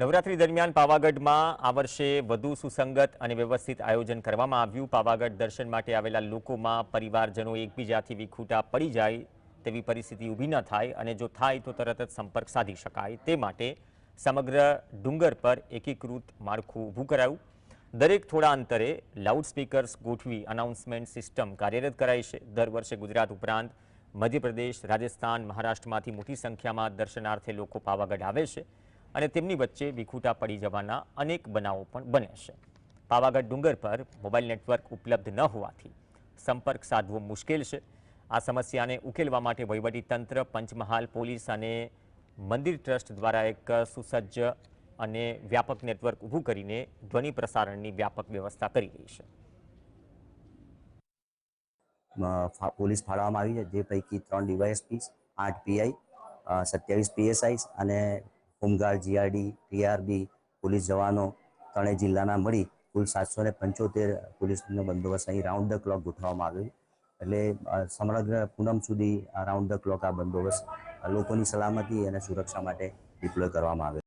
નવરાત્રી દરમિયાન પાવાગઢમાં આ વર્ષે વધુ સુસંગત અને વ્યવસ્થિત આયોજન કરવામાં આવ્યું। પાવાગઢ દર્શન માટે આવેલા લોકોમાં પરિવારજનો એકબીજાથી વિખૂટા પડી જાય તેવી પરિસ્થિતિ ઊભી ન થાય અને જો થાય તો તરત જ સંપર્ક સાધી શકાય તે માટે સમગ્ર ડુંગર પર એકીકૃત માળખું ઊભું કરાયું। દરેક થોડા અંતરે લાઉડસ્પીકર્સ ગોઠવી અનાઉન્સમેન્ટ સિસ્ટમ કાર્યરત કરાઈ છે। દર વર્ષે ગુજરાત ઉપરાંત મધ્યપ્રદેશ, રાજસ્થાન, મહારાષ્ટ્રમાંથી મોટી સંખ્યામાં દર્શનાર્થે લોકો પાવાગઢ આવે છે અને તેમની વચ્ચે વિખૂટા પડી જવાના અનેક બનાવો પણ બને છે। પાવાગઢ ડુંગર પર મોબાઈલ નેટવર્ક ઉપલબ્ધ ન હોવાથી સંપર્ક સાધવો મુશ્કેલ છે। આ સમસ્યાને ઉકેલવા માટે વહીવટીતંત્ર, પંચમહાલ પોલીસ અને મંદિર ટ્રસ્ટ દ્વારા એક સુસજ્જ અને વ્યાપક નેટવર્ક ઊભું કરીને ધ્વનિ પ્રસારણની વ્યાપક વ્યવસ્થા કરી રહી છે। પોલીસ ફાળવવામાં આવી છે, જે પૈકી 3 ડીવાયએસપી, 8 પીઆઈ, 27 પીએસઆઈ અને હોમગાર્ડ, જીઆરડી, ટીઆરબી પોલીસ જવાનો ત્રણેય જિલ્લાના મળી કુલ 775 પોલીસનો બંદોબસ્ત અહીં રાઉન્ડ ધ ક્લોક ગોઠવવામાં આવ્યો છે। એટલે સમગ્ર પૂનમ સુધી રાઉન્ડ ધ ક્લોક આ બંદોબસ્ત લોકોની સલામતી અને સુરક્ષા માટે ડિપ્લોય કરવામાં આવે છે।